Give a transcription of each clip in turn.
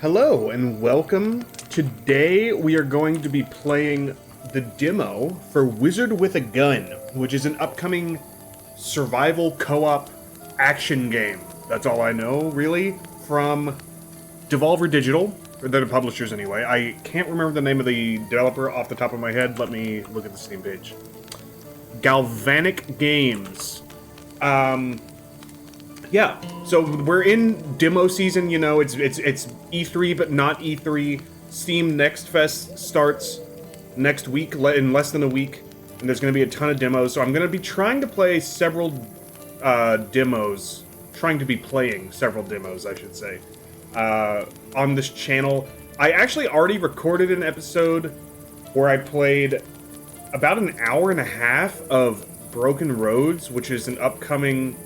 Hello and welcome. Today we are going to be playing the demo for Wizard with a Gun, which is an upcoming survival co-op action game. That's all I know, really, from Devolver Digital, or they're the publishers anyway. I can't remember the name of the developer off the top of my head. Let me look at the Steam page. Galvanic Games. Yeah, so we're in demo season, you know, it's E3 but not E3. Steam Next Fest starts next week, in less than a week, and there's going to be a ton of demos, so I'm going to be trying to play several demos, I should say, on this channel. I actually already recorded an episode where I played about an hour and a half of Broken Roads, which is an upcoming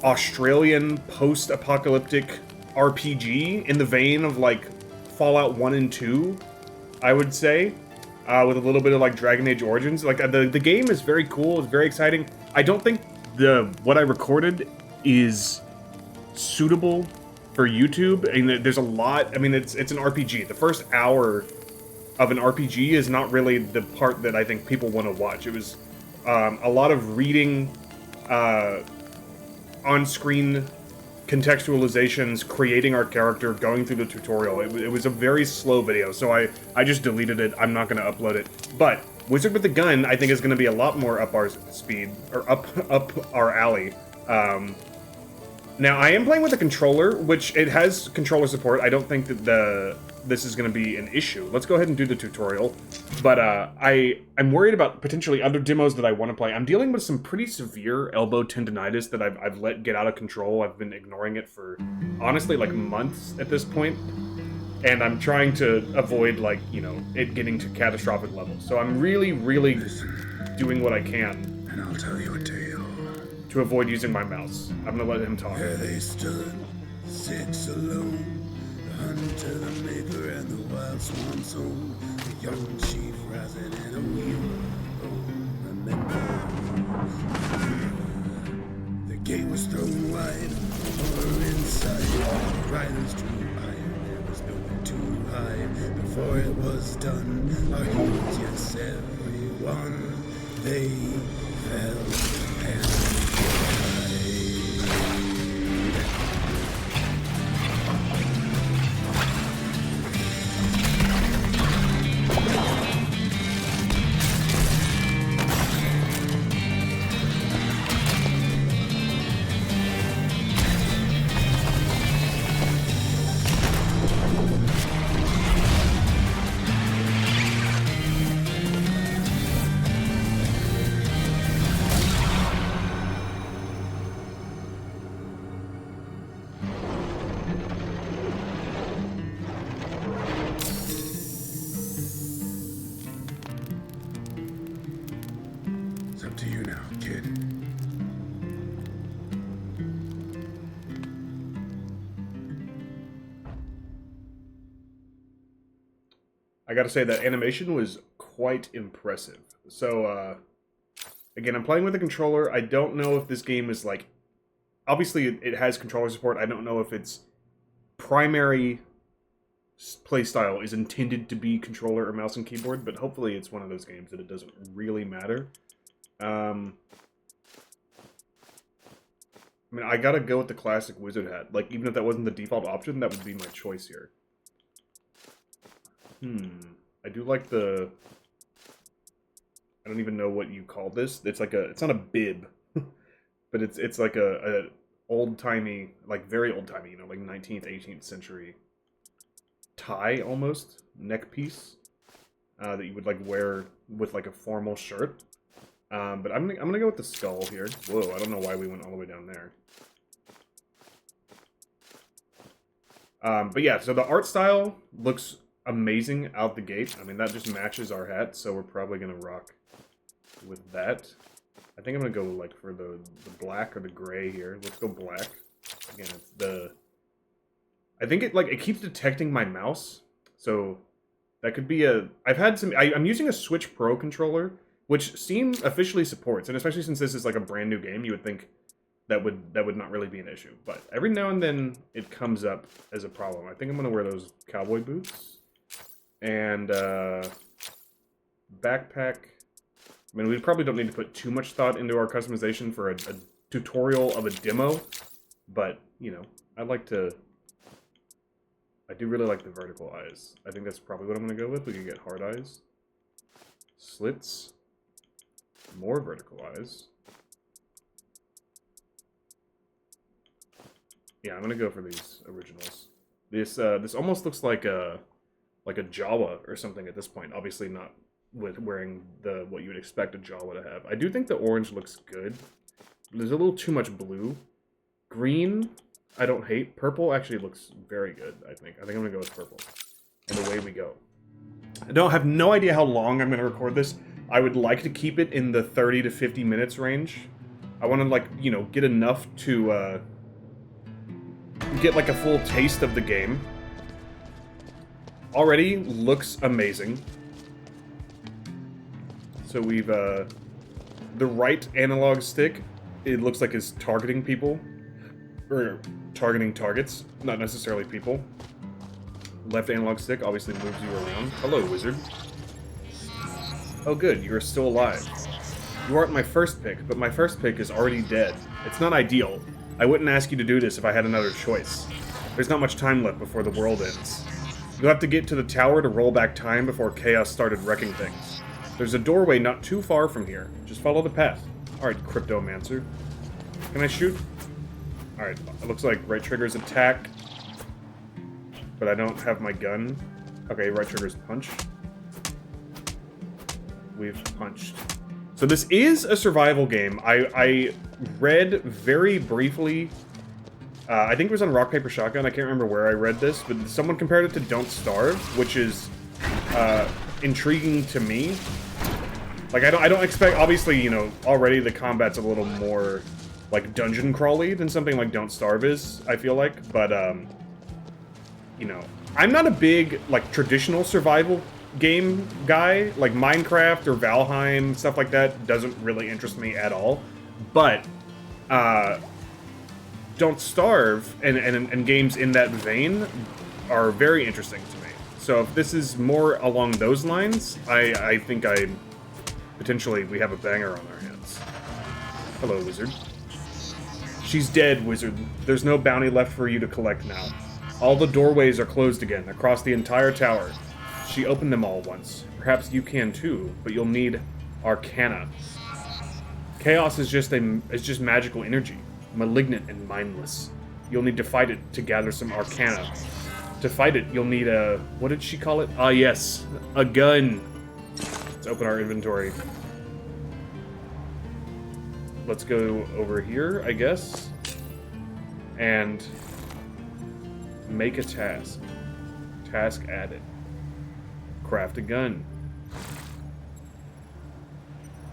Australian post-apocalyptic RPG in the vein of like Fallout 1 and 2, I would say, with a little bit of like Dragon Age Origins. Like the game is very cool, it's very exciting. I don't think what I recorded is suitable for YouTube, and there's a lot. I mean, it's an RPG. The first hour of an RPG is not really the part that I think people want to watch. It was a lot of reading, on-screen contextualizations, creating our character, going through the tutorial. It was a very slow video, so I just deleted it. I'm not going to upload it. But Wizard with the Gun, I think, is going to be a lot more up our speed, or up our alley. Now, I am playing with a controller, which it has controller support. I don't think that this is going to be an issue. Let's go ahead and do the tutorial. But I'm worried about potentially other demos that I want to play. I'm dealing with some pretty severe elbow tendonitis that I've let get out of control. I've been ignoring it for, honestly, like months at this point. And I'm trying to avoid, like, you know, it getting to catastrophic levels. So I'm really, really doing what I can. And I'll tell you a tale. To avoid using my mouse. I'm gonna let him talk. There they stood, six alone. The hunter, the maker, and the wild swan's home. The young chief rising in a wheel. Oh, remember. The gate was thrown wide, horror inside. Riders drew iron, there was nowhere to hide. Before it was done, our heroes, yes, everyone, they fell and it's up to you now, kid. I gotta say, that animation was quite impressive. So, again, I'm playing with a controller. I don't know if this game is, like... Obviously, it has controller support. I don't know if its primary playstyle is intended to be controller or mouse and keyboard, but hopefully it's one of those games that it doesn't really matter. I mean, I gotta go with the classic wizard hat. Like, even if that wasn't the default option, that would be my choice here. I do like the... I don't even know what you call this. It's like a... It's not a bib. But it's like a old-timey... Like, very old-timey, you know, like 19th, 18th century tie, almost. Neck piece. That you would, like, wear with, like, a formal shirt. But I'm gonna go with the skull here. Whoa, I don't know why we went all the way down there. But yeah, so the art style looks amazing out the gate. I mean, that just matches our hat, so we're probably gonna rock with that. I think I'm gonna go like for the black or the gray here. Let's go black. Again, it's the... I think it keeps detecting my mouse, so that could be a... I've had some... I'm using a Switch Pro controller, which Steam officially supports, and especially since this is like a brand new game, you would think that would not really be an issue. But every now and then it comes up as a problem. I think I'm gonna wear those cowboy boots and backpack. I mean, we probably don't need to put too much thought into our customization for a tutorial of a demo, but you know, I do really like the vertical eyes. I think that's probably what I'm gonna go with. We can get hard eyes, slits, more vertical eyes. Yeah, I'm gonna go for these originals. This almost looks like a Jawa or something at this point. Obviously not with wearing what you would expect a Jawa to have. I do think the orange looks good. There's a little too much blue. Green, I don't hate. Purple actually looks very good, I think. I think I'm gonna go with purple. And away we go. I have no idea how long I'm gonna record this. I would like to keep it in the 30 to 50 minutes range. I want to, like, you know, get enough to get like a full taste of the game. Already looks amazing. So we've the right analog stick, it looks like is targeting people, or targeting targets, not necessarily people. Left analog stick obviously moves you around. Hello, wizard. Oh good, you are still alive. You aren't my first pick, but my first pick is already dead. It's not ideal. I wouldn't ask you to do this if I had another choice. There's not much time left before the world ends. You'll have to get to the tower to roll back time before chaos started wrecking things. There's a doorway not too far from here. Just follow the path. Alright, Cryptomancer. Can I shoot? Alright, it looks like right trigger's attack. But I don't have my gun. Okay, right trigger's punch. We've punched. So this is a survival game. I read very briefly, I think it was on Rock, Paper, Shotgun, I can't remember where I read this, but someone compared it to Don't Starve, which is intriguing to me. Like, I don't expect, obviously, you know, already the combat's a little more, like, dungeon crawly than something like Don't Starve is, I feel like, but, you know, I'm not a big, like, traditional survival game guy. Like, Minecraft or Valheim, stuff like that, doesn't really interest me at all, but, Don't Starve and games in that vein are very interesting to me. So if this is more along those lines, I think potentially we have a banger on our hands. Hello, wizard. She's dead, wizard. There's no bounty left for you to collect now. All the doorways are closed again, across the entire tower. She opened them all once. Perhaps you can too, but you'll need arcana. Chaos is just magical energy, malignant and mindless. You'll need to fight it to gather some arcana. To fight it, you'll need a... what did she call it? Ah, yes. A gun. Let's open our inventory. Let's go over here, I guess. And... make a task. Task added. Craft a gun.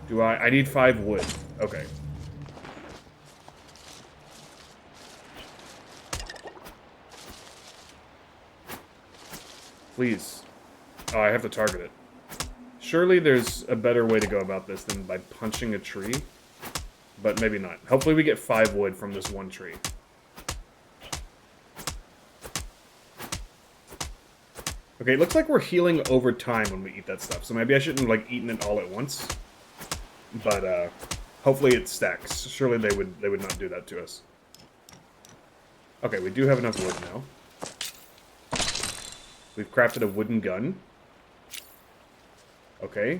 Do I need 5 wood. Okay. Please. Oh, I have to target it. Surely there's a better way to go about this than by punching a tree. But maybe not. Hopefully we get 5 wood from this one tree. Okay, it looks like we're healing over time when we eat that stuff, so maybe I shouldn't have, like, eaten it all at once. But, hopefully it stacks. Surely they would not do that to us. Okay, we do have enough wood now. We've crafted a wooden gun. Okay.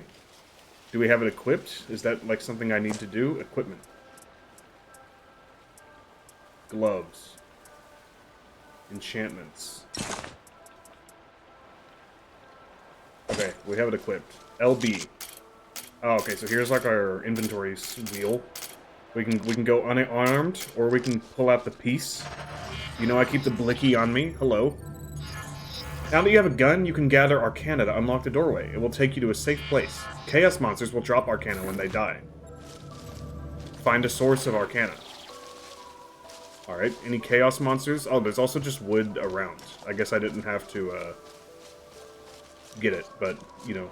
Do we have it equipped? Is that, like, something I need to do? Equipment. Gloves. Enchantments. Okay, we have it equipped. LB. Oh, okay, so here's like our inventory wheel. We can go unarmed, or we can pull out the piece. You know I keep the blicky on me. Hello. Now that you have a gun, you can gather arcana to unlock the doorway. It will take you to a safe place. Chaos monsters will drop arcana when they die. Find a source of arcana. Alright, any chaos monsters? Oh, there's also just wood around. I guess I didn't have to, get it, but, you know,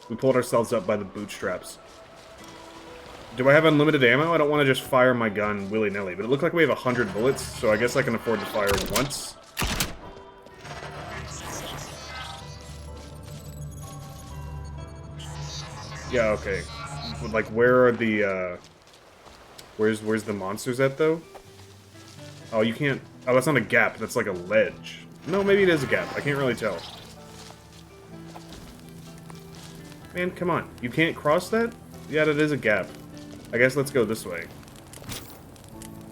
we pulled ourselves up by the bootstraps. Do I have unlimited ammo? I don't want to just fire my gun willy-nilly, but it looked like we have 100 bullets, so I guess I can afford to fire once. Yeah, okay. Like, where are the, Where's the monsters at, though? Oh, you can't... Oh, that's not a gap. That's like a ledge. No, maybe it is a gap. I can't really tell. Man, come on. You can't cross that? Yeah, that is a gap. I guess let's go this way.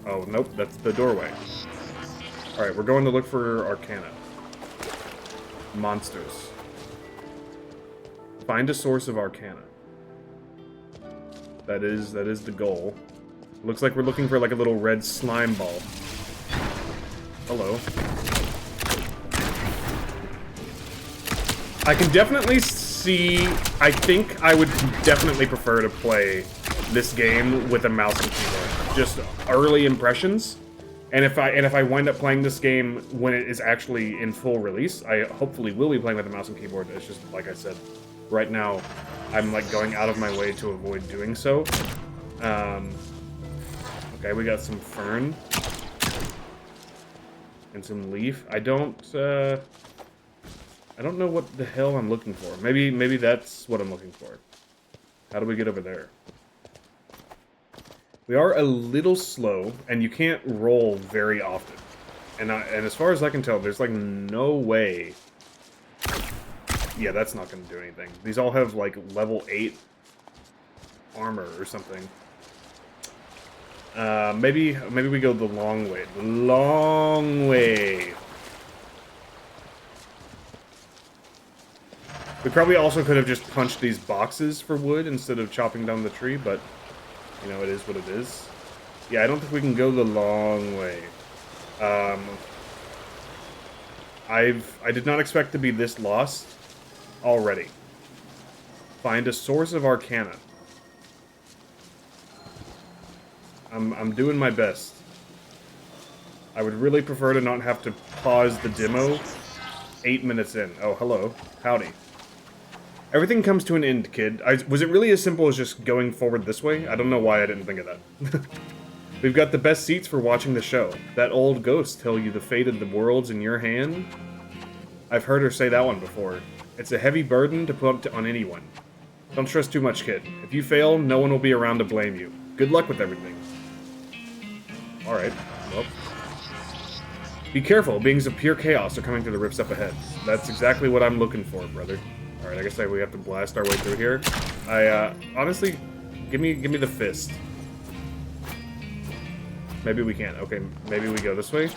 Oh, nope. That's the doorway. Alright, we're going to look for Arcana. Monsters. Find a source of Arcana. That is the goal. Looks like we're looking for like a little red slime ball. Hello. I can definitely see... I think I would definitely prefer to play this game with a mouse and keyboard. Just early impressions. And if I wind up playing this game when it is actually in full release, I hopefully will be playing with a mouse and keyboard. It's just, like I said, right now, I'm like going out of my way to avoid doing so. Okay, we got some fern. And some leaf. I don't know what the hell I'm looking for. Maybe that's what I'm looking for. How do we get over there? We are a little slow, and you can't roll very often. And as far as I can tell, there's like no way... Yeah, that's not going to do anything. These all have like level 8 armor or something. Maybe we go the long way. The long way. We probably also could have just punched these boxes for wood instead of chopping down the tree, but, you know, it is what it is. Yeah, I don't think we can go the long way. I did not expect to be this lost already. Find a source of Arcana. I'm doing my best. I would really prefer to not have to pause the demo 8 minutes in. Oh, hello. Howdy. Everything comes to an end, kid. Was it really as simple as just going forward this way? I don't know why I didn't think of that. We've got the best seats for watching the show. That old ghost tell you the fate of the world's in your hand? I've heard her say that one before. It's a heavy burden to put on anyone. Don't stress too much, kid. If you fail, no one will be around to blame you. Good luck with everything. Alright, well. Be careful, beings of pure chaos are coming through the rifts up ahead. That's exactly what I'm looking for, brother. Alright, I guess we have to blast our way through here. Honestly, give me the fist. Maybe we can't. Okay, maybe we go this way.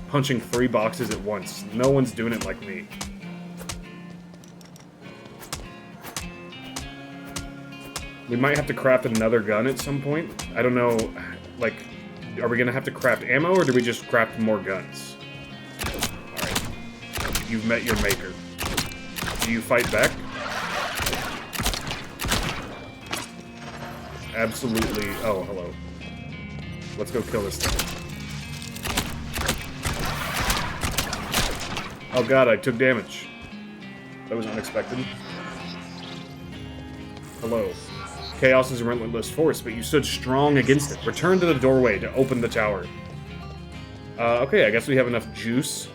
Punching 3 boxes at once. No one's doing it like me. We might have to craft another gun at some point. I don't know, like, are we gonna have to craft ammo, or do we just craft more guns? Alright. You've met your maker. Do you fight back? Absolutely. Oh, hello. Let's go kill this thing. Oh god, I took damage. That was unexpected. Hello. Chaos is a relentless force, but you stood strong against it. Return to the doorway to open the tower. Okay, I guess we have enough juice.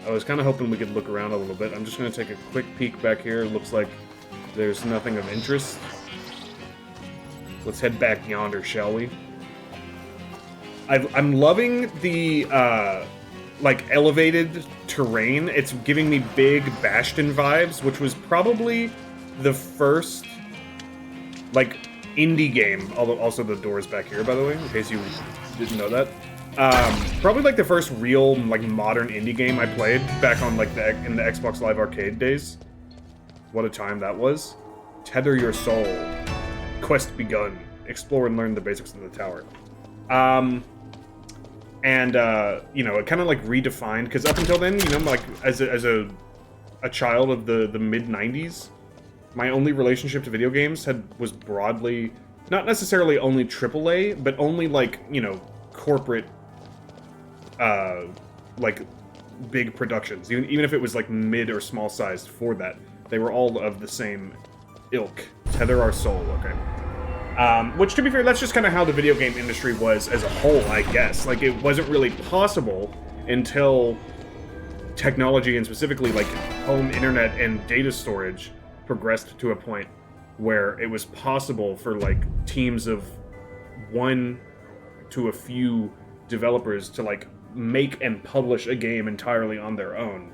I was kind of hoping we could look around a little bit. I'm just going to take a quick peek back here. Looks like there's nothing of interest. Let's head back yonder, shall we? I'm loving the, like, elevated terrain. It's giving me big Bastion vibes, which was probably the first, like, indie game. Although also the door's back here, by the way, in case you didn't know that. Probably like the first real, like, modern indie game I played back on, like, in the Xbox Live Arcade days. What a time that was. Tether your soul. Quest begun. Explore and learn the basics of the tower. You know, it kind of, like, redefined, because up until then, you know, like, as a child of the mid-90s, my only relationship to video games was broadly, not necessarily only AAA, but only, like, you know, corporate, like, big productions. Even if it was, like, mid or small sized for that, they were all of the same ilk, Tether our soul, okay. Which, to be fair, that's just kind of how the video game industry was as a whole, I guess. Like, it wasn't really possible until technology, and specifically, like, home internet and data storage progressed to a point where it was possible for, like, teams of 1 to a few developers to, like, make and publish a game entirely on their own.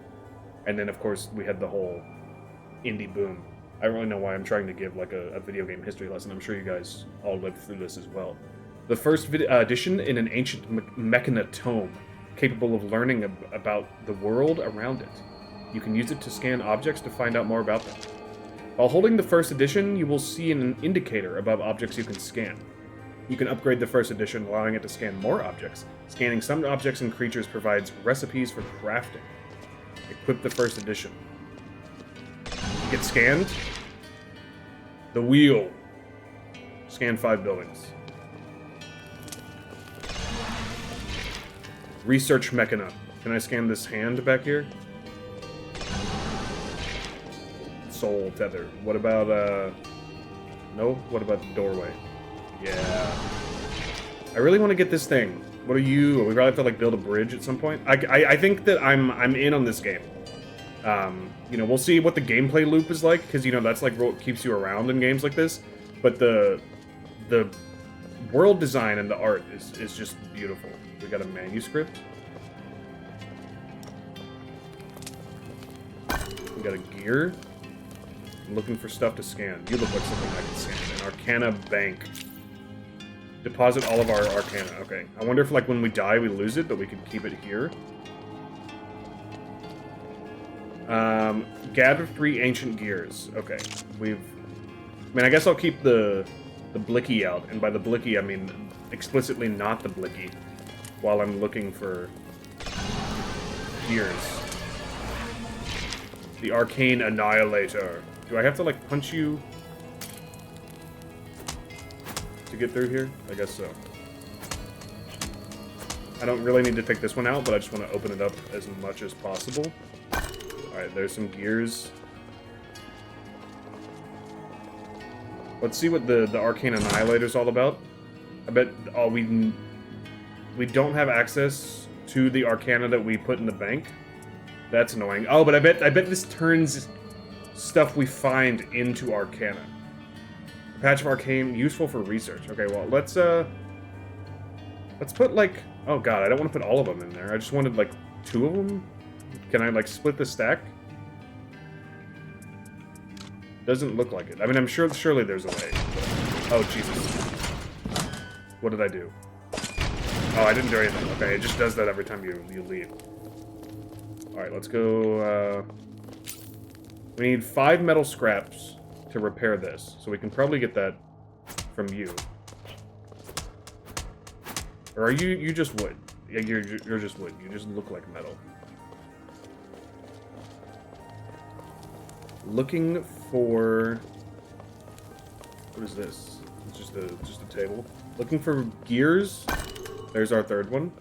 And then, of course, we had the whole indie boom. I don't really know why I'm trying to give, like, a video game history lesson. I'm sure you guys all lived through this as well. The first edition in an ancient mechana tome, capable of learning about the world around it. You can use it to scan objects to find out more about them. While holding the first edition, you will see an indicator above objects you can scan. You can upgrade the first edition, allowing it to scan more objects. Scanning some objects and creatures provides recipes for crafting. Equip the first edition. Get scanned. The wheel. Scan 5 buildings. Research mechana. Can I scan this hand back here? Soul tether. What about, no? What about the doorway? Yeah. I really want to get this thing. What are you? We probably have to, like, build a bridge at some point. I think that I'm in on this game. You know, we'll see what the gameplay loop is like, because, you know, that's, like, what keeps you around in games like this. But the world design and the art is just beautiful. We got a manuscript. We got a gear. I'm looking for stuff to scan. You look like something I can scan. An Arcana bank. Deposit all of our Arcana. Okay. I wonder if, like, when we die, we lose it, but we can keep it here. Gather 3 ancient gears. Okay. I mean, I guess I'll keep the blicky out, and by the blicky, I mean explicitly not the blicky, while I'm looking for gears. The Arcane Annihilator. Do I have to, like, punch you to get through here? I guess so. I don't really need to take this one out, but I just want to open it up as much as possible. Alright, there's some gears. Let's see what the Arcane Annihilator's all about. I bet we don't have access to the Arcana that we put in the bank. That's annoying. Oh, but I bet this turns stuff we find into Arcana. A patch of Arcane useful for research. Okay, well, let's put, like, oh god, I don't want to put all of them in there. I just wanted, like, 2 of them. Can I, like, split the stack? Doesn't look like it. I mean, I'm sure, surely there's a way. Oh, Jesus. What did I do? Oh, I didn't do anything. Okay, it just does that every time you leave. Alright, let's go, we need 5 metal scraps to repair this, so we can probably get that from you. Or are you just wood? Yeah, you're just wood. You just look like metal. Looking for... What is this? It's just a table. Looking for gears. There's our 3rd one.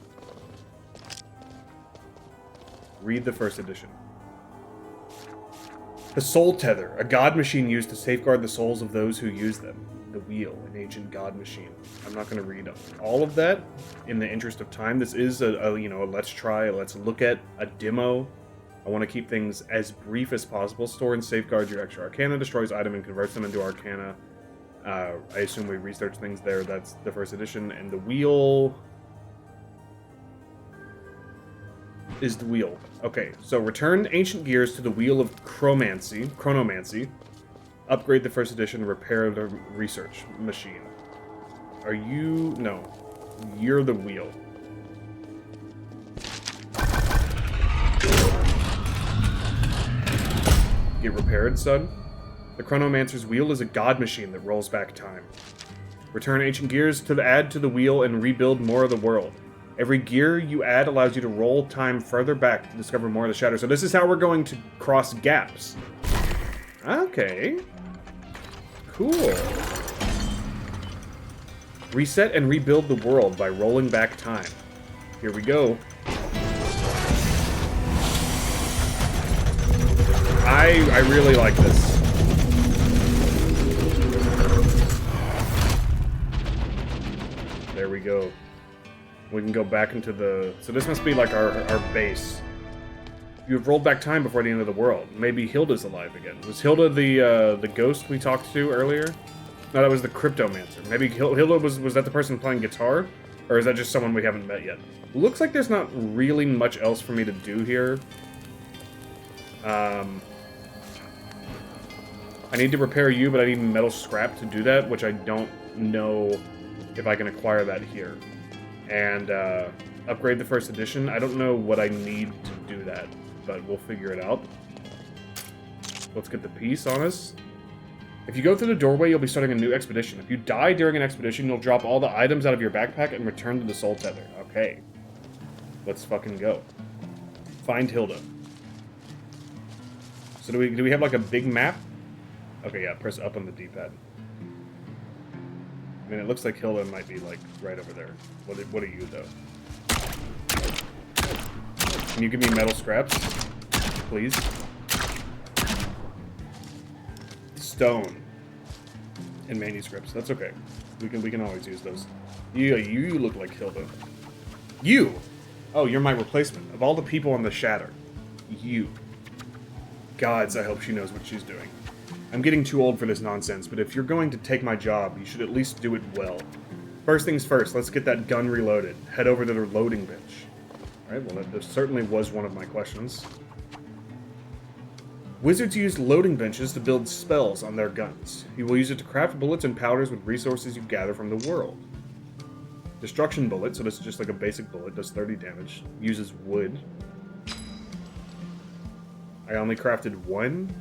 Read the 1st edition. The Soul Tether, a god machine used to safeguard the souls of those who use them. The Wheel, an ancient god machine. I'm not going to read all of that in the interest of time. This is a let's try, let's look at a demo. I want to keep things as brief as possible. Store and safeguard your extra Arcana, destroys item and converts them into Arcana. I assume we research things there. That's the 1st edition. And the Wheel is the Wheel. Okay, so return ancient gears to the Wheel of Chronomancy. Upgrade the 1st edition, repair the research machine. Are you... No. You're the Wheel. Get repaired, son. The Chronomancer's Wheel is a god machine that rolls back time. Return ancient gears to add to the wheel and rebuild more of the world. Every gear you add allows you to roll time further back to discover more of the shadow. So this is how we're going to cross gaps. Okay. Cool. Reset and rebuild the world by rolling back time. Here we go. I really like this. we go. We can go back into the... So this must be like our base. You have rolled back time before the end of the world. Maybe Hilda's alive again. Was Hilda the ghost we talked to earlier? No, that was the Cryptomancer. Maybe Hilda was that the person playing guitar? Or is that just someone we haven't met yet? Looks like there's not really much else for me to do here. I need to repair you, but I need metal scrap to do that, which I don't know if I can acquire that here. And upgrade the first edition. I don't know what I need to do that, but we'll figure it out. Let's get the piece on us. If you go through the doorway, you'll be starting a new expedition. If you die during an expedition, you'll drop all the items out of your backpack and return to the Soul Tether. Okay. Let's fucking go. Find Hilda. So do we have like a big map? Okay, yeah, press up on the D-pad. I mean, it looks like Hilda might be like right over there. What are you though? Can you give me metal scraps, please? Stone and manuscripts. That's okay. We can always use those. You look like Hilda. You. Oh, you're my replacement. Of all the people on the Shatter, you. Gods, I hope she knows what she's doing. I'm getting too old for this nonsense, but if you're going to take my job, you should at least do it well. First things first, let's get that gun reloaded. Head over to the loading bench. Alright, well, that certainly was one of my questions. Wizards use loading benches to build spells on their guns. You will use it to craft bullets and powders with resources you gather from the world. Destruction bullet, so this is just like a basic bullet, does 30 damage. Uses wood. I only crafted one?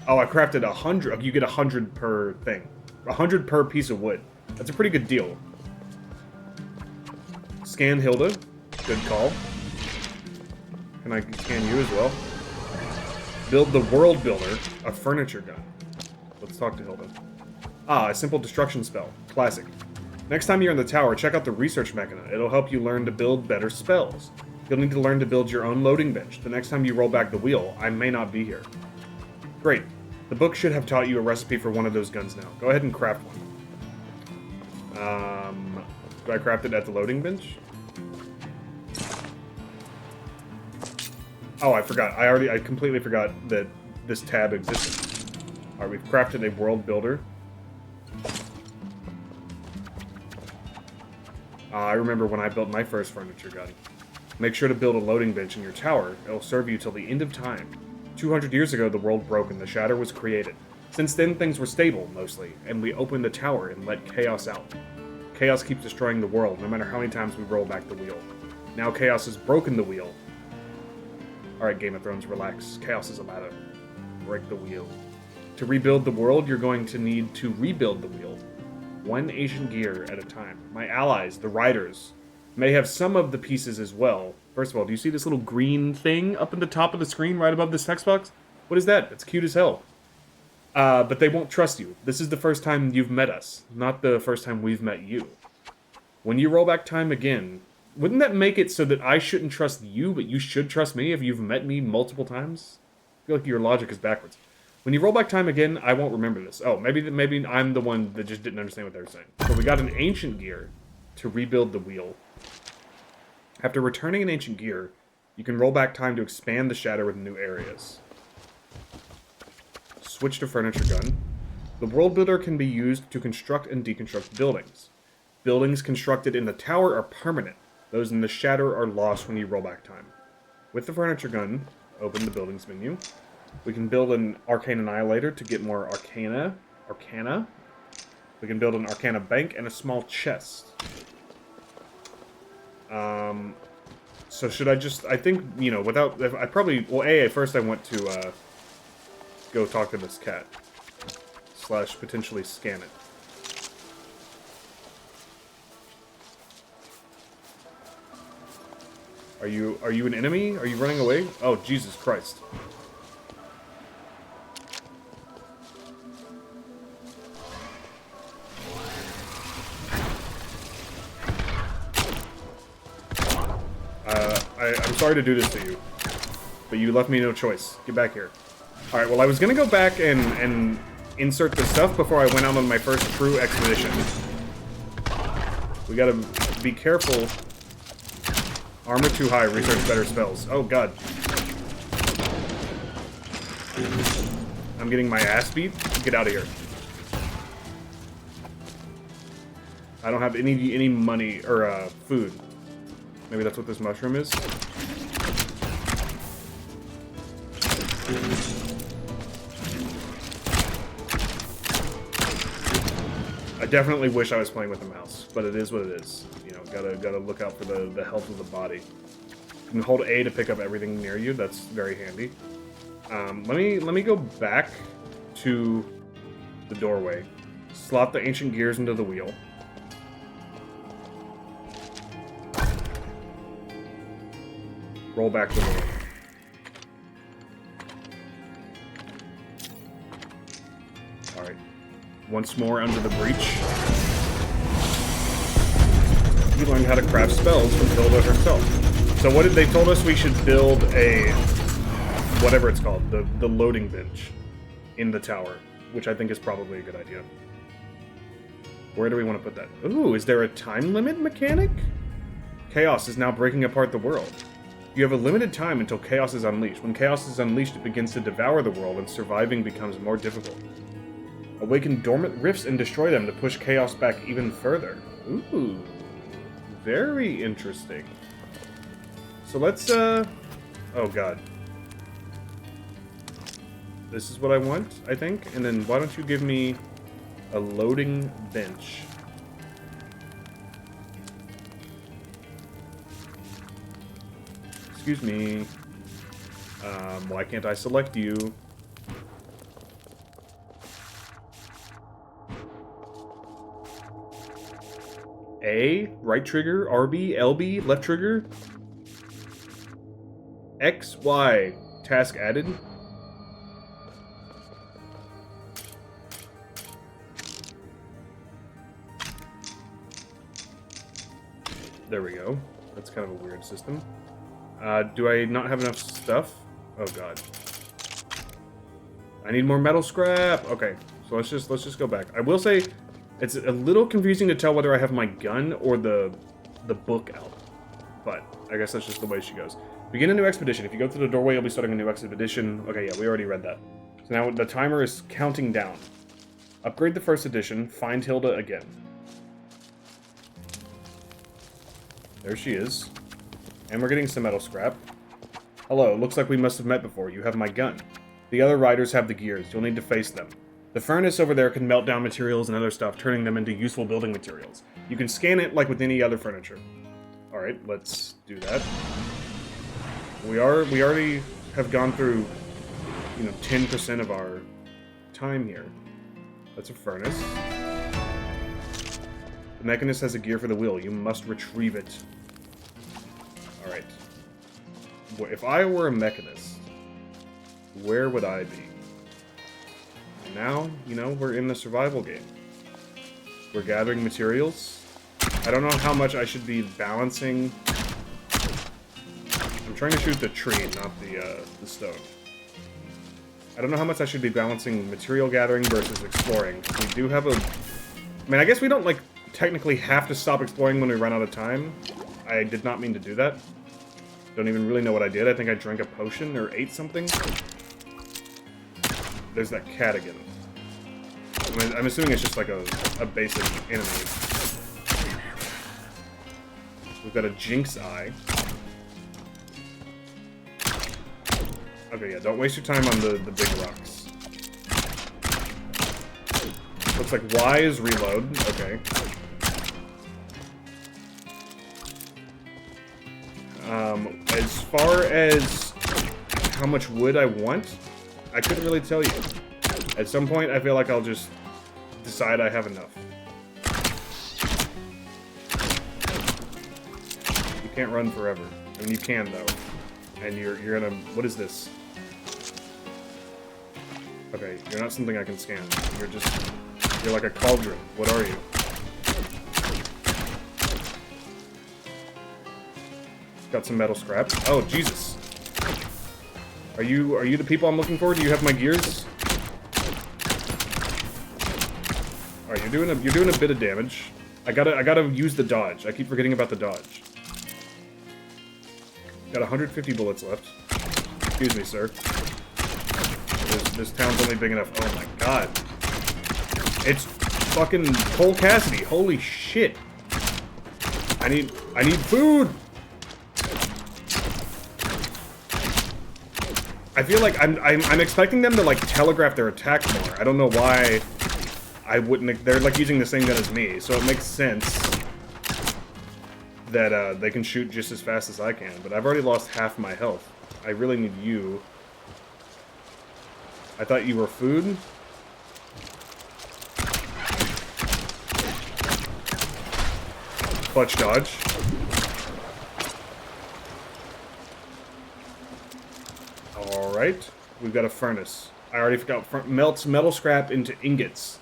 Oh, I crafted 100. You get 100 per thing. 100 per piece of wood. That's a pretty good deal. Scan Hilda. Good call. Can I scan you as well? Build the World Builder, a furniture gun. Let's talk to Hilda. Ah, a simple destruction spell. Classic. Next time you're in the tower, check out the research mechana. It'll help you learn to build better spells. You'll need to learn to build your own loading bench. The next time you roll back the wheel, I may not be here. Great. The book should have taught you a recipe for one of those guns now. Go ahead and craft one. Do I craft it at the loading bench? Oh, I forgot. I completely forgot that this tab existed. Alright, we've crafted a world builder. I remember when I built my first furniture gun. Make sure to build a loading bench in your tower. It'll serve you till the end of time. 200 years ago, the world broke and the Shatter was created. Since then, things were stable, mostly, and we opened the tower and let chaos out. Chaos keeps destroying the world, no matter how many times we roll back the wheel. Now chaos has broken the wheel. Alright, Game of Thrones, relax. Chaos is a ladder. Break the wheel. To rebuild the world, you're going to need to rebuild the wheel. One ancient gear at a time. My allies, the riders, may have some of the pieces as well. First of all, do you see this little green thing up in the top of the screen right above this text box? What is that? It's cute as hell. But they won't trust you. This is the first time you've met us, not the first time we've met you. When you roll back time again, wouldn't that make it so that I shouldn't trust you, but you should trust me if you've met me multiple times? I feel like your logic is backwards. When you roll back time again, I won't remember this. Oh, maybe I'm the one that just didn't understand what they were saying. So we got an ancient gear to rebuild the wheel. After returning an ancient gear, you can roll back time to expand the Shatter with new areas. Switch to furniture gun. The world builder can be used to construct and deconstruct buildings. Buildings constructed in the tower are permanent. Those in the Shatter are lost when you roll back time. With the furniture gun, open the buildings menu. We can build an arcane annihilator to get more arcana. We can build an arcana bank and a small chest. So should I just, I think, you know, without, I probably, well, first I want to, go talk to this cat. / potentially scan it. Are you an enemy? Are you running away? Oh, Jesus Christ. I'm sorry to do this to you, but you left me no choice. Get back here. Alright, well, I was gonna go back and insert the stuff before I went out on my first true expedition. We gotta be careful. Armor too high, research better spells. Oh god. I'm getting my ass beat. Get out of here. I don't have any money or food. Maybe that's what this mushroom is. I definitely wish I was playing with a mouse, but it is what it is. You know, gotta look out for the health of the body. You can hold A to pick up everything near you. That's very handy. Let me go back to the doorway. Slot the ancient gears into the wheel. Roll back to the wheel. Alright. Once more under the breach. You learned how to craft spells from Hilda herself. So what did they told us we should build a... whatever it's called, the loading bench in the tower, which I think is probably a good idea. Where do we want to put that? Ooh, is there a time limit mechanic? Chaos is now breaking apart the world. You have a limited time until chaos is unleashed. When chaos is unleashed, it begins to devour the world, and surviving becomes more difficult. Awaken dormant rifts and destroy them to push chaos back even further. Ooh, very interesting. So let's, oh god. This is what I want, I think. And then why don't you give me a loading bench? Excuse me. Why can't I select you? A, right trigger, RB, LB, left trigger. X, Y, task added. There we go. That's kind of a weird system. Do I not have enough stuff? Oh god. I need more metal scrap. Okay, so let's just go back. I will say it's a little confusing to tell whether I have my gun or the book out. But I guess that's just the way she goes. Begin a new expedition. If you go through the doorway, you'll be starting a new expedition. Okay, yeah, we already read that. So now the timer is counting down. Upgrade the first edition. Find Hilda again. There she is. And we're getting some metal scrap. Hello, looks like we must have met before. You have my gun. The other riders have the gears. You'll need to face them. The furnace over there can melt down materials and other stuff, turning them into useful building materials. You can scan it like with any other furniture. Alright, let's do that. We already have gone through, 10% of our time here. That's a furnace. The mechanist has a gear for the wheel. You must retrieve it. Alright. If I were a mechanist, where would I be? Now, we're in the survival game. We're gathering materials. I don't know how much I should be balancing. I'm trying to shoot the tree, not the stone. I don't know how much I should be balancing material gathering versus exploring. We do have a... I mean, I guess we don't, technically have to stop exploring when we run out of time. I did not mean to do that. Don't even really know what I did. I think I drank a potion or ate something. There's that cat again. I'm assuming it's just like a basic enemy. We've got a Jinx Eye. Okay, yeah, don't waste your time on the big rocks. Looks like Y is reload. Okay. As far as how much wood I want, I couldn't really tell you. At some point, I feel like I'll just decide I have enough. You can't run forever. I mean, you can, though. And you're gonna... What is this? Okay, you're not something I can scan. You're like a cauldron. What are you? Got some metal scrap. Oh, Jesus. Are you the people I'm looking for? Do you have my gears? Alright, you're doing a bit of damage. I gotta use the dodge. I keep forgetting about the dodge. Got 150 bullets left. Excuse me, sir. This town's only big enough. Oh my god. It's fucking Cole Cassidy. Holy shit. I need food. I feel like I'm expecting them to like telegraph their attack more. I don't know why I wouldn't. They're like using the same gun as me, so it makes sense that they can shoot just as fast as I can. But I've already lost half my health. I really need you. I thought you were food. Clutch dodge. Alright. We've got a furnace. I already forgot. Melts metal scrap into ingots.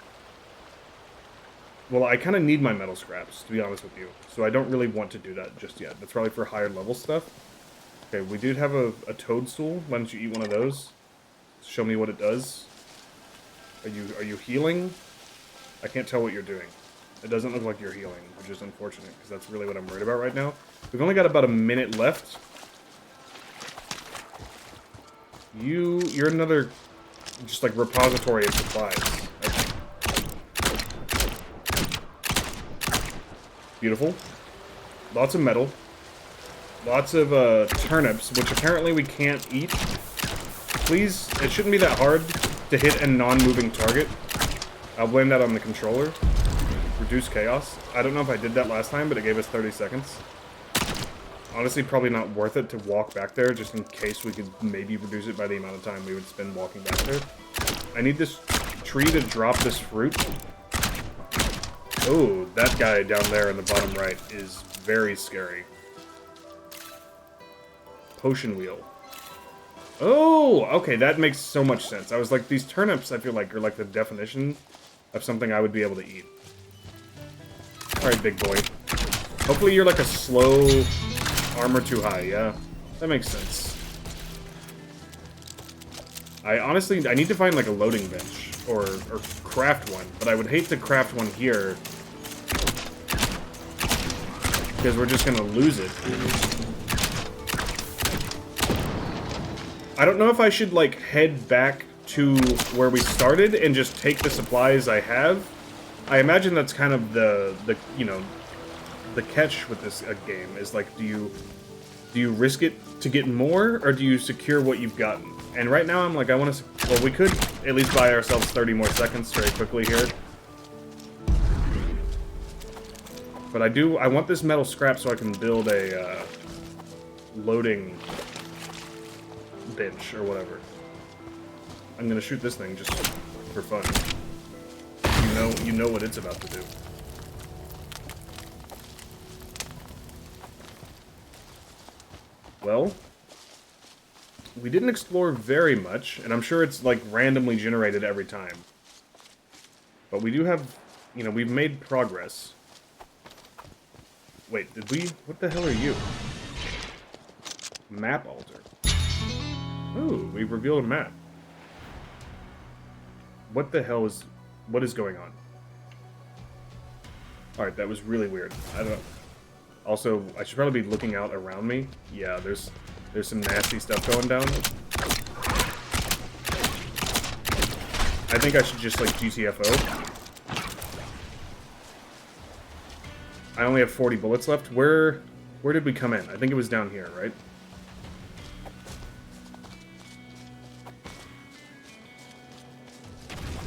Well, I kind of need my metal scraps, to be honest with you. So I don't really want to do that just yet. That's probably for higher level stuff. Okay, we did have a toadstool. Why don't you eat one of those? Show me what it does. Are you healing? I can't tell what you're doing. It doesn't look like you're healing, which is unfortunate, because that's really what I'm worried about right now. We've only got about a minute left. You're another, just like, repository of supplies. Okay. Beautiful. Lots of metal. Lots of turnips, which apparently we can't eat. Please, it shouldn't be that hard to hit a non-moving target. I'll blame that on the controller. Reduce chaos. I don't know if I did that last time, but it gave us 30 seconds. Honestly, probably not worth it to walk back there, just in case we could maybe reduce it by the amount of time we would spend walking back there. I need this tree to drop this fruit. Oh, that guy down there in the bottom right is very scary. Potion wheel. Oh, okay, that makes so much sense. I was like, these turnips, I feel like, are like the definition of something I would be able to eat. Alright, big boy. Hopefully you're like a slow armor too high, yeah? That makes sense. I need to find like a loading bench, or craft one, but I would hate to craft one here, because we're just gonna lose it. I don't know if I should, like, head back to where we started and just take the supplies I have. I imagine that's kind of the you know, the catch with this game is, like, do you risk it to get more, or do you secure what you've gotten? And right now I'm like, I want to, well, we could at least buy ourselves 30 more seconds very quickly here. But I want this metal scrap so I can build a loading bench or whatever. I'm gonna shoot this thing just for fun. You know what it's about to do. Well, we didn't explore very much, and I'm sure it's like randomly generated every time. But we do have, you know, we've made progress. Wait, did we? What the hell are you? Map altar. Ooh, we've revealed a map. What the hell is... what is going on? Alright, that was really weird. I don't know. Also, I should probably be looking out around me. Yeah, there's some nasty stuff going down. I think I should just, like, GTFO. I only have 40 bullets left. Where did we come in? I think it was down here, right?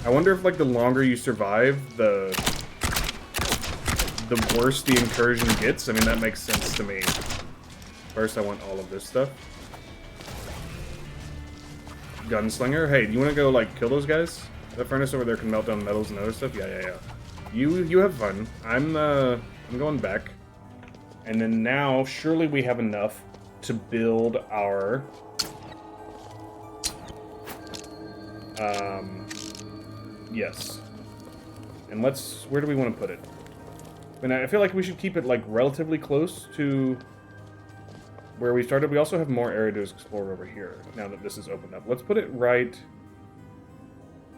I wonder if, like, the longer you survive, the worse the incursion gets. I mean, that makes sense to me. First, I want all of this stuff. Gunslinger. Hey, do you want to go, like, kill those guys? The furnace over there can melt down metals and other stuff? Yeah. You have fun. I'm going back. And then now, surely we have enough to build our... yes. And let's... where do we want to put it? I mean, I feel like we should keep it, like, relatively close to where we started. We also have more area to explore over here, now that this is opened up. Let's put it right...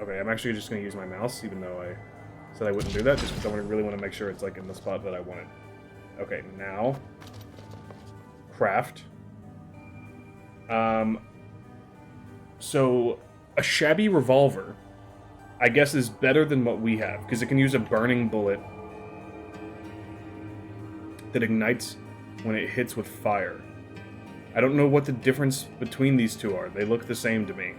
okay, I'm actually just going to use my mouse, even though Said I wouldn't do that just because I really want to make sure it's like in the spot that I want it. Okay, now craft. So a shabby revolver, I guess, is better than what we have because it can use a burning bullet that ignites when it hits with fire. I don't know what the difference between these two are. They look the same to me.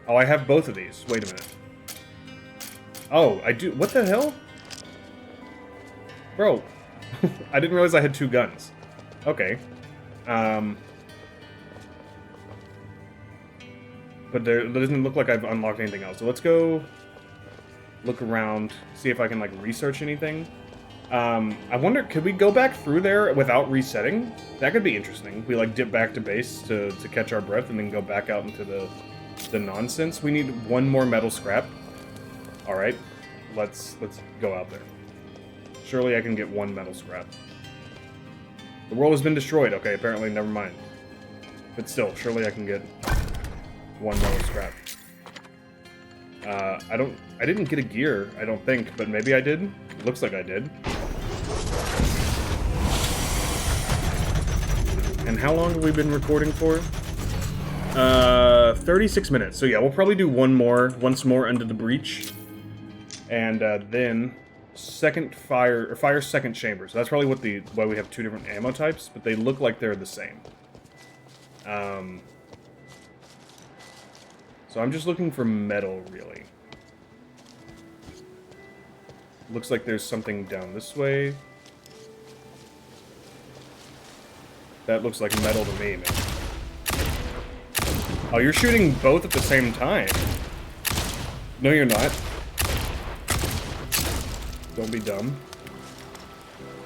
Oh, I have both of these. Wait a minute. Oh, I do. What the hell? Bro, I didn't realize I had two guns. Okay. But it doesn't look like I've unlocked anything else. So let's go look around, see if I can, like, research anything. I wonder, could we go back through there without resetting? That could be interesting. We, like, dip back to base to catch our breath and then go back out into the nonsense. We need one more metal scrap. Alright, let's go out there. Surely I can get one metal scrap. The world has been destroyed. Okay, apparently, never mind. But still, surely I can get one metal scrap. I didn't get a gear, I don't think, but maybe I did. It looks like I did. And how long have we been recording for? 36 minutes. So yeah, we'll probably do once more under the breach. And then fire second chamber. So that's probably why we have two different ammo types, but they look like they're the same. So I'm just looking for metal, really. Looks like there's something down this way. That looks like metal to me, man. Oh, you're shooting both at the same time. No, you're not. Don't be dumb.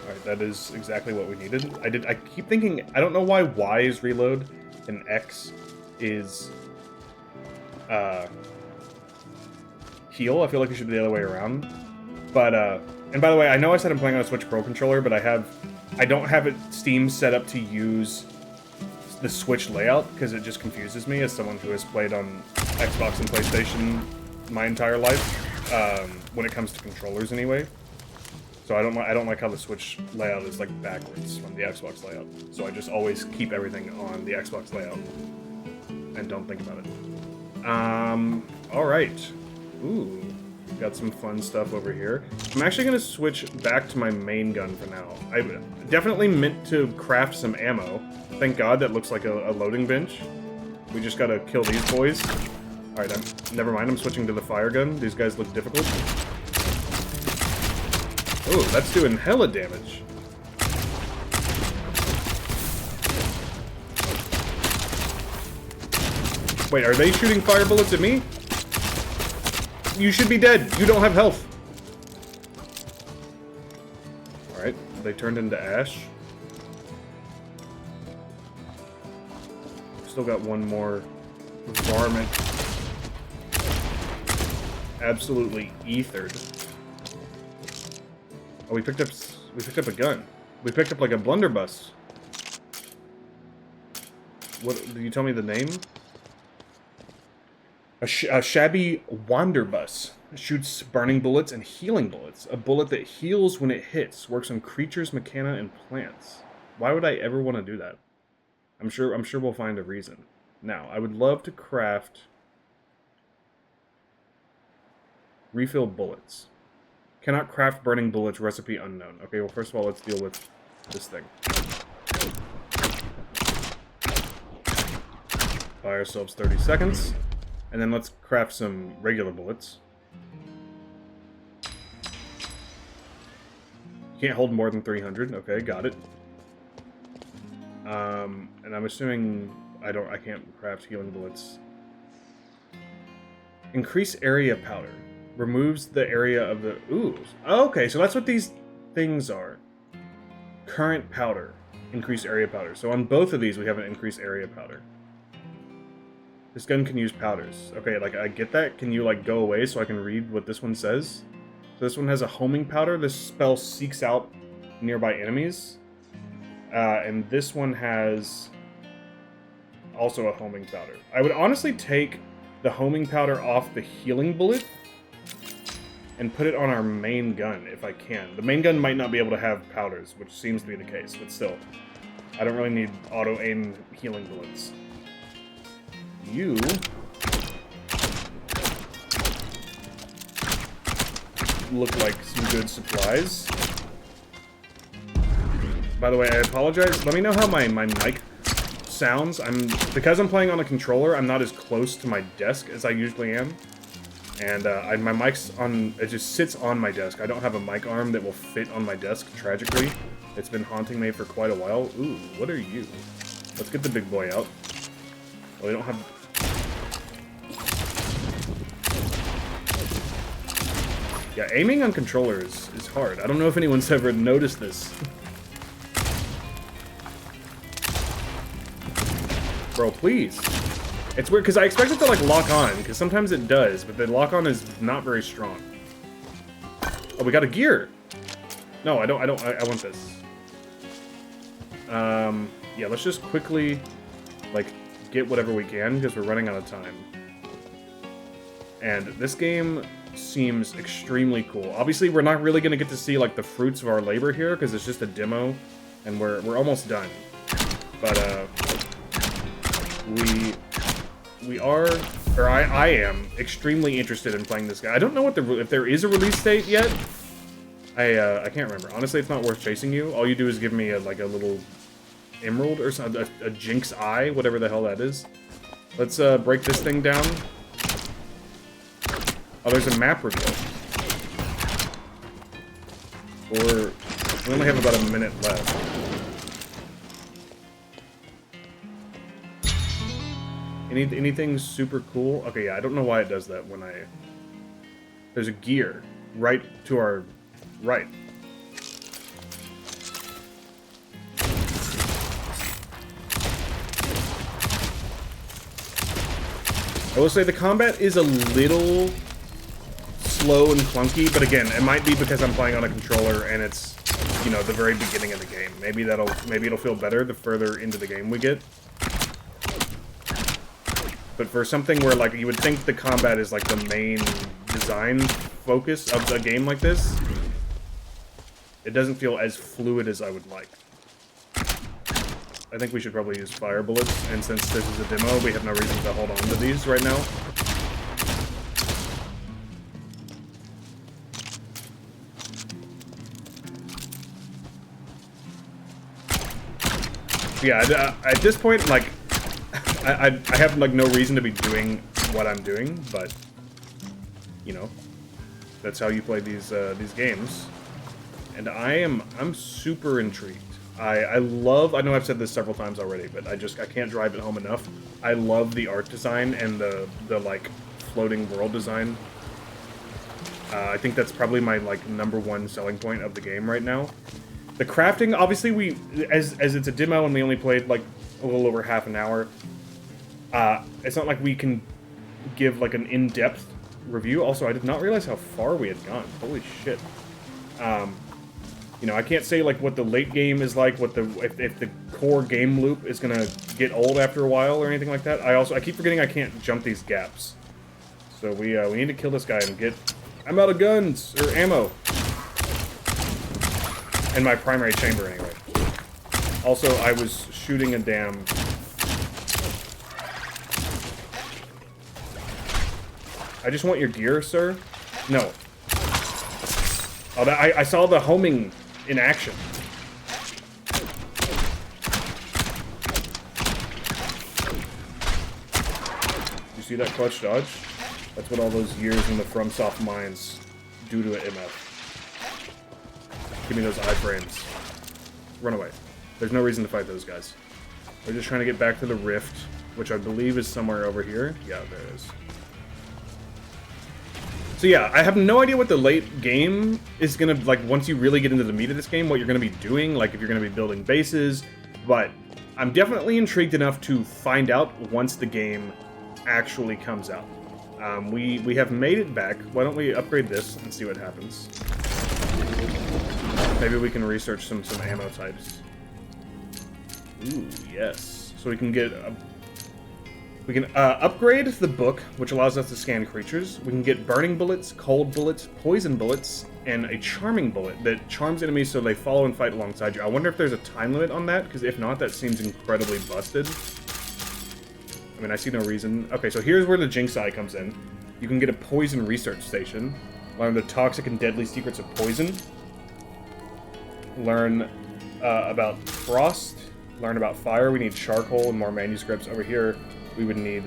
Alright, that is exactly what we needed. I keep thinking, I don't know why Y is reload and X is heal. I feel like it should be the other way around. But, and by the way, I know I said I'm playing on a Switch Pro controller, but I don't have it Steam set up to use the Switch layout, because it just confuses me as someone who has played on Xbox and PlayStation my entire life, when it comes to controllers anyway. So I don't like how the Switch layout is, like, backwards from the Xbox layout. So I just always keep everything on the Xbox layout and don't think about it. Alright. Ooh. Got some fun stuff over here. I'm actually going to switch back to my main gun for now. I definitely meant to craft some ammo. Thank God that looks like a loading bench. We just got to kill these boys. Alright, never mind. I'm switching to the fire gun. These guys look difficult. Oh, that's doing hella damage. Wait, are they shooting fire bullets at me? You should be dead. You don't have health. Alright, they turned into ash. Still got one more varmint. Absolutely ethered. Oh, we picked up a gun. We picked up like a blunderbuss. What? Did you tell me the name? A shabby wanderbus. Shoots burning bullets and healing bullets. A bullet that heals when it hits. Works on creatures, mechana, and plants. Why would I ever want to do that? I'm sure we'll find a reason. Now, I would love to craft refill bullets. Cannot craft burning bullets, recipe unknown. Okay, well, first of all, let's deal with this thing. Buy ourselves 30 seconds. And then let's craft some regular bullets. Can't hold more than 300. Okay, got it. And I'm assuming I can't craft healing bullets. Increase area powder. Removes the area of the ooze. Oh, okay, so that's what these things are. Current powder. Increase area powder. So on both of these we have an increased area powder. This gun can use powders. Okay, like, I get that. Can you, like, go away so I can read what this one says? So this one has a homing powder. This spell seeks out nearby enemies. And this one has also a homing powder. I would honestly take the homing powder off the healing bullet and put it on our main gun if I can. The main gun might not be able to have powders, which seems to be the case, but still. I don't really need auto-aim healing bullets. You... look like some good supplies. By the way, I apologize. Let me know how my mic sounds. Because I'm playing on a controller, I'm not as close to my desk as I usually am. And my mic's on, it just sits on my desk. I don't have a mic arm that will fit on my desk, tragically. It's been haunting me for quite a while. Ooh, what are you? Let's get the big boy out. Well, we don't have... Yeah, aiming on controllers is hard. I don't know if anyone's ever noticed this. Bro, please. It's weird, because I expect it to, like, lock on, because sometimes it does, but the lock-on is not very strong. Oh, we got a gear! No, I want this. Yeah, let's just quickly, like, get whatever we can, because we're running out of time. And this game seems extremely cool. Obviously, we're not really going to get to see, like, the fruits of our labor here, because it's just a demo, and we're almost done. But, I am extremely interested in playing this guy. I don't know if there is a release date yet. I can't remember. Honestly, it's not worth chasing you. All you do is give me like a little emerald or something, a Jinx eye, whatever the hell that is. Let's break this thing down. Oh, there's a map reveal. We only have about a minute left. Anything super cool? Okay, yeah, I don't know why it does that when I... There's a gear right to our right. I will say the combat is a little slow and clunky, but again, it might be because I'm playing on a controller and it's, you know, the very beginning of the game. Maybe it'll feel better the further into the game we get. But for something where, like, you would think the combat is, like, the main design focus of a game like this, it doesn't feel as fluid as I would like. I think we should probably use fire bullets, and since this is a demo, we have no reason to hold on to these right now. Yeah, at this point, like, I have, like, no reason to be doing what I'm doing, but, you know, that's how you play these games. And I'm super intrigued. I know I've said this several times already, but I can't drive it home enough. I love the art design and the like, floating world design. I think that's probably my, like, #1 selling point of the game right now. The crafting, obviously, as it's a demo and we only played, like, a little over half an hour, it's not like we can give, like, an in-depth review. Also, I did not realize how far we had gone. Holy shit. You know, I can't say, like, what the late game is like, if the core game loop is gonna get old after a while or anything like that. I keep forgetting I can't jump these gaps. So we need to kill this guy and get... I'm out of guns! Or ammo! In my primary chamber, anyway. Also, I was shooting a damn... I just want your gear, sir. No. Oh, I saw the homing in action. You see that clutch dodge? That's what all those years in the FromSoft mines do to an MF. Give me those iframes. Run away. There's no reason to fight those guys. We're just trying to get back to the rift, which I believe is somewhere over here. Yeah, there it is. So yeah, I have no idea what the late game is gonna, like, once you really get into the meat of this game, what you're gonna be doing, like, if you're gonna be building bases, but I'm definitely intrigued enough to find out once the game actually comes out. We have made it back. Why don't we upgrade this and see what happens? Maybe we can research some ammo types. Ooh, yes. So we can We can upgrade the book, which allows us to scan creatures. We can get burning bullets, cold bullets, poison bullets, and a charming bullet that charms enemies so they follow and fight alongside you. I wonder if there's a time limit on that, because if not, that seems incredibly busted. I mean, I see no reason. Okay, so here's where the Jinx Eye comes in. You can get a poison research station. Learn the toxic and deadly secrets of poison. Learn about frost. Learn about fire. We need charcoal and more manuscripts. Over here, we would need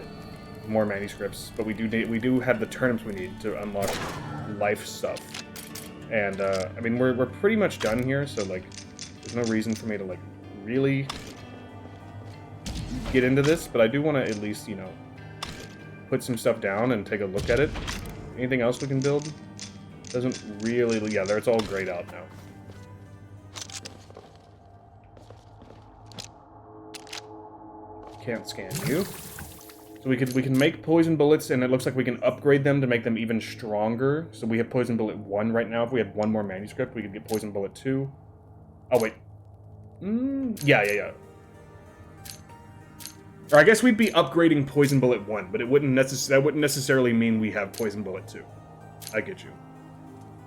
more manuscripts, but we do have the turnips we need to unlock life stuff. And I mean, we're pretty much done here, so like, there's no reason for me to like really get into this, but I do want to at least, you know, put some stuff down and take a look at it. Anything else we can build? Doesn't really, yeah, it's all grayed out now. Can't scan you. So we can make poison bullets, and it looks like we can upgrade them to make them even stronger. So we have poison bullet 1 right now. If we had one more manuscript, we could get poison bullet 2. Oh wait. Yeah. Or I guess we'd be upgrading poison bullet 1, but that wouldn't necessarily mean we have poison bullet 2. I get you.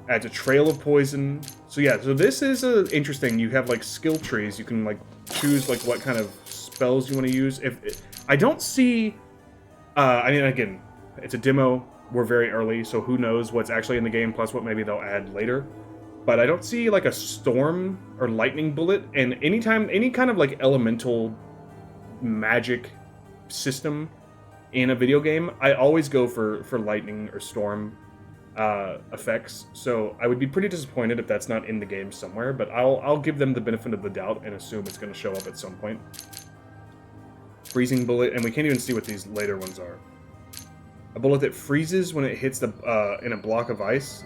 Adds a trail of poison. So yeah, so this is interesting. You have like skill trees. You can like choose like what kind of spells you want to use. I don't see. I mean, again, it's a demo. We're very early, so who knows what's actually in the game, plus what maybe they'll add later. But I don't see like a storm or lightning bullet, and any kind of like elemental magic system in a video game, I always go for lightning or storm effects. So I would be pretty disappointed if that's not in the game somewhere, but I'll give them the benefit of the doubt and assume it's going to show up at some point. Freezing bullet, and we can't even see what these later ones are. A bullet that freezes when it hits the in a block of ice.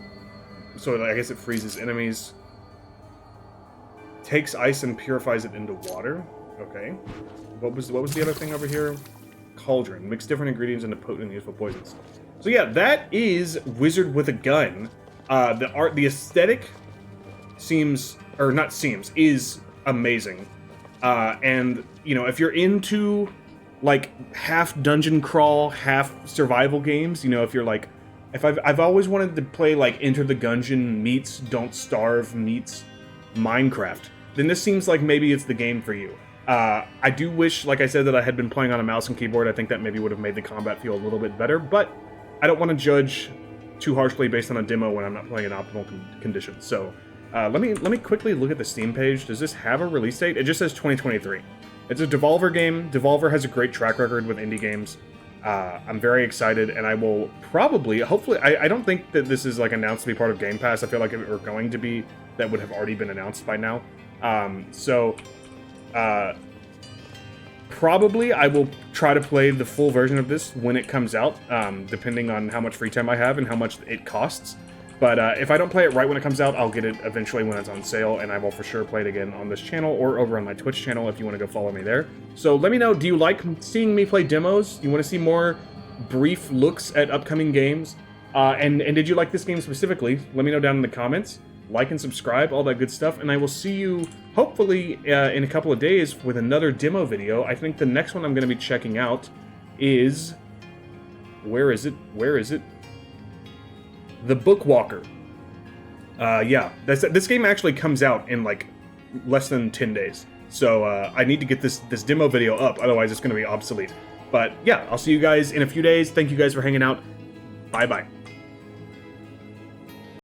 So I guess it freezes enemies. Takes ice and purifies it into water. Okay. What was the other thing over here? Cauldron. Mix different ingredients into potent and useful poisons. So yeah, that is Wizard with a Gun. The aesthetic is amazing. And you know, if you're into like half dungeon crawl, half survival games, you know, if you're like, I've always wanted to play like Enter the Gungeon meets Don't Starve meets Minecraft, then this seems like maybe it's the game for you. I do wish, like I said, that I had been playing on a mouse and keyboard. I think that maybe would have made the combat feel a little bit better, but I don't want to judge too harshly based on a demo when I'm not playing in optimal conditions. So let me quickly look at the Steam page. Does this have a release date? It just says 2023. It's a Devolver game. Devolver has a great track record with indie games. I'm very excited, and I will hopefully, I don't think that this is like announced to be part of Game Pass. I feel like if it were going to be, that would have already been announced by now. Probably I will try to play the full version of this when it comes out, depending on how much free time I have and how much it costs. But if I don't play it right when it comes out, I'll get it eventually when it's on sale, and I will for sure play it again on this channel or over on my Twitch channel if you want to go follow me there. So let me know, do you like seeing me play demos? You want to see more brief looks at upcoming games? And did you like this game specifically? Let me know down in the comments. Like and subscribe, all that good stuff, and I will see you, hopefully, in a couple of days with another demo video. I think the next one I'm going to be checking out is... Where is it? The Bookwalker. Yeah, this game actually comes out in, like, less than 10 days. So, I need to get this demo video up, otherwise it's going to be obsolete. But, yeah, I'll see you guys in a few days. Thank you guys for hanging out. Bye-bye.